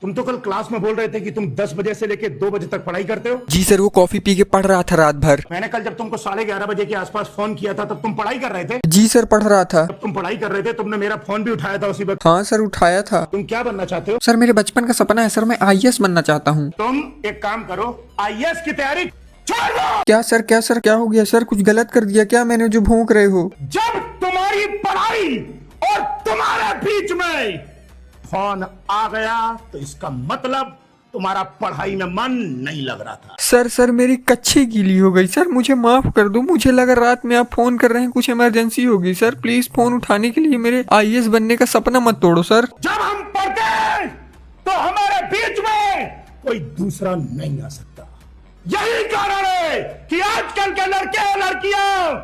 तुम तो कल क्लास में बोल रहे थे कि तुम 10 बजे से लेके 2 बजे तक पढ़ाई करते हो। जी सर, वो कॉफी पी के पढ़ रहा था रात भर। मैंने कल जब तुमको 11:30 बजे के आसपास फोन किया था तब तुम पढ़ाई कर रहे थे। जी सर, पढ़ रहा था। जब तुम पढ़ाई कर रहे थे तुमने मेरा फोन भी उठाया था उसी वक्त। हाँ सर, उठाया था। तुम क्या बनना चाहते हो? सर मेरे बचपन का सपना है सर, मैं आईएएस बनना चाहता हूँ। तुम एक काम करो, आईएएस की तैयारी छोड़ दो। क्या सर, क्या हो गया सर? कुछ गलत कर दिया क्या मैंने जो भौंक रहे हो? जब तुम्हारी पढ़ाई और तुम्हारे बीच में फोन आ गया तो इसका मतलब तुम्हारा पढ़ाई में मन नहीं लग रहा था। सर मेरी कच्ची गीली हो गई सर, मुझे माफ कर दो। मुझे लगा रात में आप फोन कर रहे हैं, कुछ इमरजेंसी होगी। सर प्लीज फोन उठाने के लिए मेरे आईएएस बनने का सपना मत तोड़ो सर। जब हम पढ़ते तो हमारे बीच में कोई दूसरा नहीं आ सकता। यही कारण है कि आजकल के लड़के और लड़कियां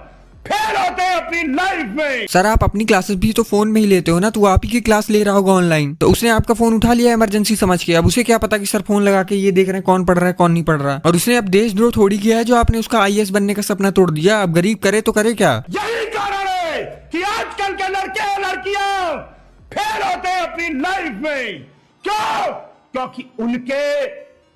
फेल होते हैं अपनी लाइफ में। सर आप अपनी क्लासेस भी तो फोन में ही लेते हो ना, तो वो आप ही की क्लास ले रहा होगा ऑनलाइन, तो उसने आपका फोन उठा लिया इमरजेंसी समझ के। अब उसे क्या पता कि सर फोन लगा के ये देख रहे हैं कौन पढ़ रहा है कौन नहीं पढ़ रहा। और उसने अब देशद्रोह थोड़ी किया है जो आपने उसका आईएएस बनने का सपना तोड़ दिया। अब गरीब करे तो करे क्या? यही कारण है कि आजकल के लड़के और लड़कियां फेल होते हैं अपनी लाइफ में। क्यों? क्योंकि उनके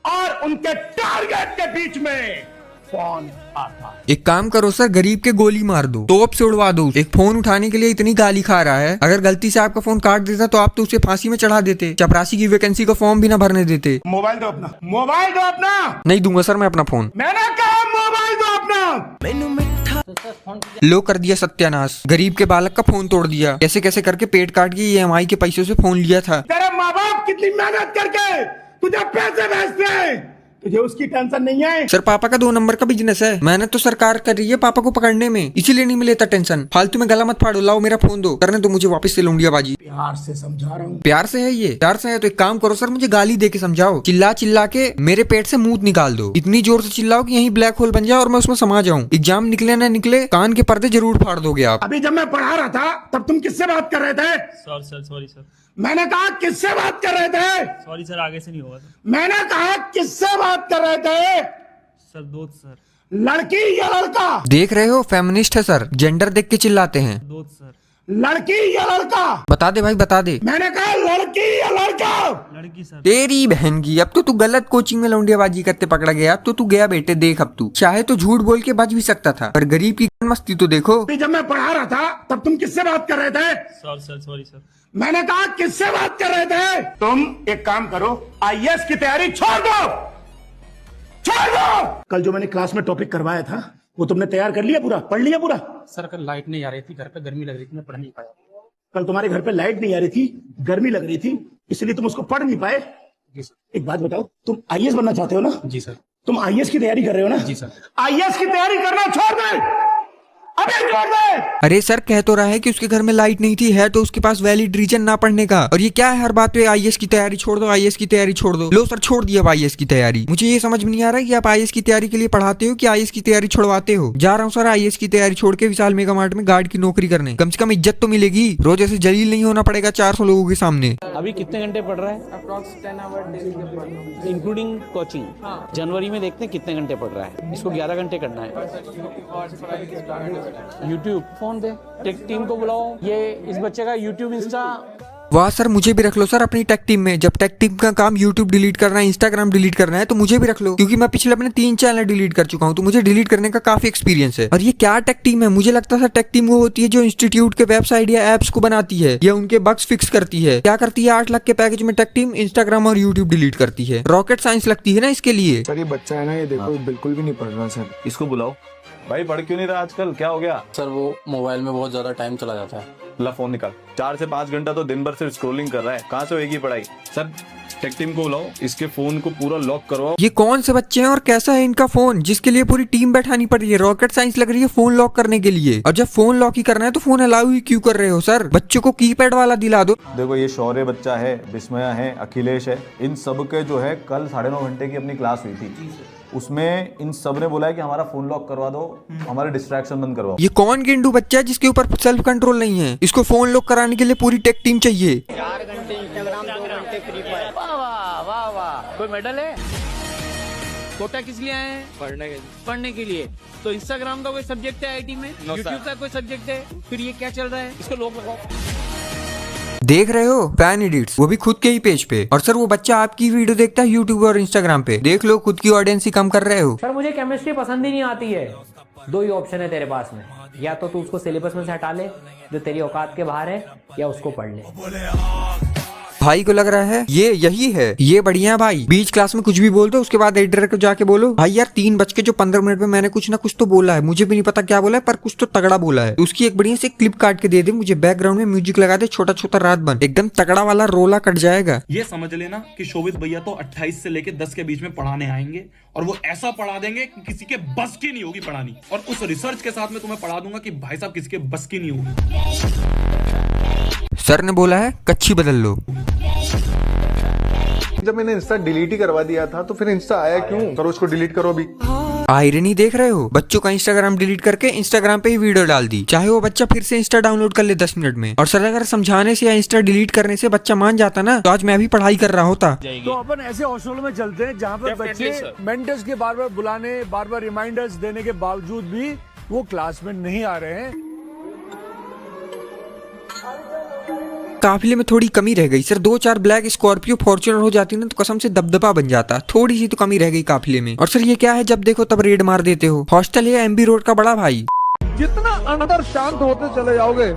और उनके टारगेट के बीच में फोन आता है। एक काम करो सर, गरीब के गोली मार दो, तोप से उड़वा दो। एक फोन उठाने के लिए इतनी गाली खा रहा है, अगर गलती से आपका फोन काट देता तो आप तो उसे फांसी में चढ़ा देते, चपरासी की वैकेंसी का फॉर्म भी ना भरने देते। मोबाइल दो अपना, मोबाइल दो अपना। नहीं दूंगा सर मैं अपना फोन। मैंने कहा मोबाइल दो अपना। लो कर दिया सत्यानाश, गरीब के बालक का फोन तोड़ दिया। कैसे कैसे करके पेट काट के ईएमआई के पैसों से फोन लिया था। तेरे माँ बाप कितनी मेहनत करके तुझे पैसे भेजते हैं, तुझे उसकी टेंशन नहीं है। सर पापा का 2 नंबर का बिजनेस है, मेहनत तो सरकार कर रही है पापा को पकड़ने में, इसीलिए नहीं मिलेता टेंशन। फालतू में गला मत फाड़ो, लाओ मेरा फोन दो, करने तो मुझे वापस से लूंडिया बाजी। प्यार से समझा रहा हूँ। प्यार से है ये? प्यार से है तो एक काम करो सर, मुझे गाली दे के समझाओ। चिल्ला चिल्ला के मेरे पेट से मूत निकाल दो, इतनी जोर से चिल्लाओ कि यहीं ब्लैक होल बन जाए और मैं उसमें समा जाऊं। एग्जाम निकले ना निकले, कान के पर्दे जरूर फाड़ दोगे आप। अभी जब मैं पढ़ा रहा था तब तुम किससे बात कर रहे थे? Sorry sir. मैंने कहा किससे बात कर रहे थे? सॉरी सर, आगे से नहीं होगा सर। मैंने कहा किससे बात कर रहे थे? सर दोस्त सर। लड़की या लड़का? देख रहे हो फेमिनिस्ट है सर, जेंडर देख के चिल्लाते हैं। दोस्त सर। लड़की या लड़का? बता दे भाई बता दे। मैंने कहा लड़की या लड़का? लड़की सर। तेरी बहन की, अब तो तू गलत कोचिंग में लौंडियाबाजी करते पकड़ा गया। अब तो तू गया बेटे, देख अब तू चाहे तो झूठ बोल के बच भी सकता था, पर गरीब की मस्ती तो देखो। अभी जब मैं पढ़ा रहा था तब तुम किससे बात कर रहे थे? Sorry sir. मैंने कहा किससे बात कर रहे थे? तुम एक काम करो, आईएएस की तैयारी छोड़ दो। कल जो मैंने क्लास में टॉपिक करवाया था वो तुमने तैयार कर लिया पूरा, पढ़ लिया पूरा? सर कल लाइट नहीं आ रही थी, घर पे गर्मी लग रही थी, मैं पढ़ नहीं पाया। कल तुम्हारे घर पे लाइट नहीं आ रही थी, गर्मी लग रही थी, इसलिए तुम उसको पढ़ नहीं पाए। जी सर। एक बात बताओ, तुम आईएएस बनना चाहते हो ना? जी सर। तुम आईएएस की तैयारी कर रहे हो ना? जी सर। आईएएस की तैयारी करना छोड़ दे, अभी छोड़ दे। अरे सर कह तो रहा है कि उसके घर में लाइट नहीं थी, है तो उसके पास वैलिड रीजन ना पढ़ने का। और ये क्या है हर बात पे आईएएस की तैयारी छोड़ दो, आईएएस की तैयारी छोड़ दो। लो सर छोड़ दिया आईएएस की तैयारी। मुझे ये समझ में नहीं आ रहा कि आप आईएएस की तैयारी के लिए पढ़ाते हो कि आईएएस की तैयारी छुड़वाते हो। जा रहा हूँ सर आईएएस की तैयारी छोड़ के विशाल मेगा मार्ट में गार्ड की नौकरी करने, कम से कम इज्जत तो मिलेगी। रोज ऐसे जलील नहीं होना पड़ेगा 400 लोगों के सामने। अभी कितने घंटे पढ़ रहा है? Approx 10 hour daily including coaching. जनवरी में देखते हैं कितने घंटे पढ़ रहा है। इसको 11 घंटे करना है। यूट्यूब फोन दे, टेक टीम को बुलाओ, ये इस बच्चे का यूट्यूब इंस्टा। वाह सर मुझे भी रख लो सर अपनी टेक टीम में। जब टेक टीम का काम यूट्यूब डिलीट करना है, इंस्टाग्राम डिलीट करना है, तो मुझे भी रख लो, क्योंकि मैं पिछले अपने 3 चैनल डिलीट कर चुका हूँ, तो मुझे डिलीट करने का काफी एक्सपीरियंस है। और ये क्या टेक टीम है? मुझे लगता था टेक टीम वो होती है जो इंस्टीट्यूट के वेबसाइट या एप्स को बनाती है या उनके बग्स फिक्स करती है। क्या करती है 8 लाख के पैकेज में टेक टीम? इंस्टाग्राम और यूट्यूब डिलीट करती है। रॉकेट साइंस लगती है ना इसके लिए। सर ये बच्चा है ना, ये देखो बिल्कुल भी नहीं पढ़ रहा सर। इसको बुलाओ। भाई पढ़ क्यों नहीं रहा आजकल, क्या हो गया? सर वो मोबाइल में बहुत ज्यादा टाइम चला जाता है। ला फोन निकाल। 4 से 5 घंटा तो दिन भर सिर्फ स्क्रॉलिंग कर रहा है, कहाँ से होगी पढ़ाई? सर टेक टीम को बुलाओ, इसके फोन को पूरा लॉक करवाओ। ये कौन से बच्चे हैं और कैसा है इनका फोन जिसके लिए पूरी टीम बैठानी पड़ रही है? रॉकेट साइंस लग रही है फोन लॉक करने के लिए। और जब फोन लॉक ही करना है तो फोन अलाउ ही क्यों कर रहे हो सर? बच्चों को कीपैड वाला दिला दो। देखो ये शौर्य बच्चा है, विस्मया है, अखिलेश है, इन सब के जो है कल 9.5 घंटे की अपनी क्लास हुई थी, उसमें इन सब ने बोला है कि हमारा फोन लॉक करवा दो, हमारे डिस्ट्रैक्शन बंद करवाओ। ये कौन गेंडू बच्चा है जिसके ऊपर सेल्फ कंट्रोल नहीं है? इसको फोन लॉक कराने के लिए पूरी टेक टीम चाहिए। 4 घंटे इंस्टाग्राम, 2 घंटे फ्री फायर। वाह कोई मेडल है? कोटा किस लिए आए हैं? पढ़ने के लिए। तो इंस्टाग्राम का कोई सब्जेक्ट है आईटी में? यूट्यूब का कोई सब्जेक्ट है? फिर ये क्या चल रहा है? इसको लोग लगाओ। देख रहे हो फैन एडिट्स, वो भी खुद के ही पेज पे। और सर वो बच्चा आपकी वीडियो देखता है यूट्यूब और इंस्टाग्राम पे। देख लो, खुद की ऑडियंस ही कम कर रहे हो। सर मुझे केमिस्ट्री पसंद ही नहीं आती है। दो ही ऑप्शन है तेरे पास में, या तो तू उसको सिलेबस में से हटा ले जो तेरी औकात के बाहर है, या उसको पढ़ ले। भाई को लग रहा है ये यही है, ये बढ़िया है भाई। बीच क्लास में कुछ भी बोल दो, उसके बाद एडिटर को जाके बोलो भाई यार 3:15 में मैंने कुछ ना कुछ तो बोला है, मुझे भी नहीं पता क्या बोला है, पर कुछ तो तगड़ा बोला है। उसकी एक बढ़िया से क्लिप काट के दे दे मुझे, बैकग्राउंड में म्यूजिक लगा दे, छोटा छोटा रात बन, एकदम तगड़ा वाला रोला कट जाएगा। ये समझ लेना कि शोभित भैया तो 28 से लेके 10 के बीच में पढ़ाने आएंगे, और वो ऐसा पढ़ा देंगे कि किसी के बस की नहीं होगी पढ़ानी। और उस रिसर्च के साथ में तुम्हें पढ़ा दूंगा कि भाई साहब किसी के बस की नहीं होगी। सर ने बोला है कच्ची बदल लो। जब मैंने इंस्टा डिलीट ही करवा दिया था तो फिर इंस्टा आया क्यों? करो उसको डिलीट करो अभी। आयरनी देख रहे हो, बच्चों का इंस्टाग्राम डिलीट करके इंस्टाग्राम पे ही वीडियो डाल दी, चाहे वो बच्चा फिर से इंस्टा डाउनलोड कर ले 10 मिनट में। और सर अगर समझाने से या इंस्टा डिलीट करने से बच्चा मान जाता ना, तो आज मैं भी पढ़ाई कर रहा होता। तो अपन ऐसे हॉस्टल में चलते हैं जहाँ पर बच्चे मेंटर्स के बार बार बुलाने, बार बार रिमाइंडर्स देने के बावजूद भी वो क्लास में नहीं आ रहे हैं। काफिले में थोड़ी कमी रह गई सर, 2-4 ब्लैक स्कॉर्पियो फॉर्च्यूनर हो जाती ना तो कसम से दबदबा बन जाता। थोड़ी सी तो कमी रह गई काफिले में। और सर ये क्या है, जब देखो तब रेड मार देते हो। हॉस्टल है एमबी रोड का बड़ा भाई। जितना अंदर शांत होते चले जाओगे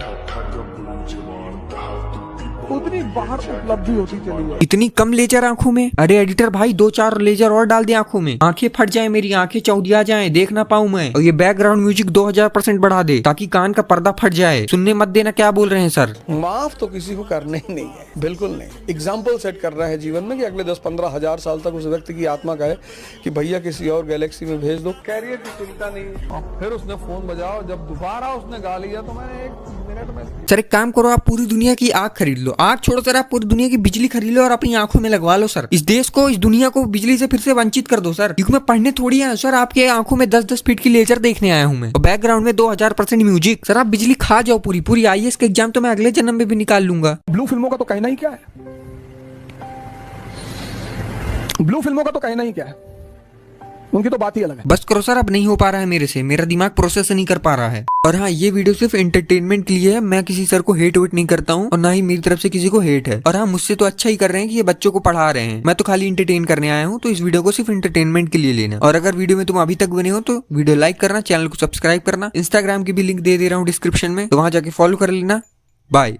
उतनी बाहर उपलब्धि होती चली जाए। इतनी कम लेजर आंखों में? अरे एडिटर भाई 2-4 लेजर और डाल दे आंखों में, आंखें फट जाए, मेरी आंखें चौंधिया जाए, देख ना पाऊं मैं। और ये बैकग्राउंड म्यूजिक 2000% बढ़ा दे ताकि कान का पर्दा फट जाए। सुनने मत देना क्या बोल रहे हैं सर। माफ तो किसी को करना ही नहीं है, बिल्कुल नहीं। एग्जाम्पल सेट कर रहा है जीवन में कि अगले 10-15 हजार साल तक उस व्यक्ति की आत्मा का है कि भैया किसी और गैलेक्सी में भेज दो। कैरियर की चिंता नहीं। फिर उसने फोन बजाओ, जब दोबारा उसने गा लिया तो मैंने 1 मिनट में। सर एक काम करो, आप पूरी दुनिया की आग खरीद लो। आग छोड़ो सर, आप पूरी दुनिया की बिजली खरीद लो और अपनी आंखों में लगवा लो सर। इस देश को, इस दुनिया को बिजली से फिर से वंचित कर दो सर। क्योंकि मैं पढ़ने थोड़ी आया सर, आपके आंखों में 10-10 फीट की लेजर देखने आया हूँ मैं, और बैकग्राउंड में 2000% म्यूजिक। सर आप बिजली खा जाओ पूरी पूरी। IAS का एग्जाम तो मैं अगले जन्म में भी निकाल लूंगा। ब्लू फिल्मों का तो कहना ही क्या है, ब्लू फिल्मों का तो कहना ही क्या है, उनकी तो बात ही अलग है। बस करो सर, अब नहीं हो पा रहा है मेरे से, मेरा दिमाग प्रोसेस नहीं कर पा रहा है। और हाँ, ये वीडियो सिर्फ एंटरटेनमेंट के लिए है, मैं किसी सर को हेट वेट नहीं करता हूँ और ना ही मेरी तरफ से किसी को हेट है। और हाँ, मुझसे तो अच्छा ही कर रहे हैं कि ये बच्चों को पढ़ा रहे हैं, मैं तो खाली एंटरटेन करने आया हूँ। तो इस वीडियो को सिर्फ एंटरटेनमेंट के लिए लेना। और अगर वीडियो में तुम अभी तक बने हो तो वीडियो लाइक करना, चैनल को सब्सक्राइब करना, इंस्टाग्राम की भी लिंक दे रहा हूँ डिस्क्रिप्शन में, तो वहां जाके फॉलो कर लेना। बाय।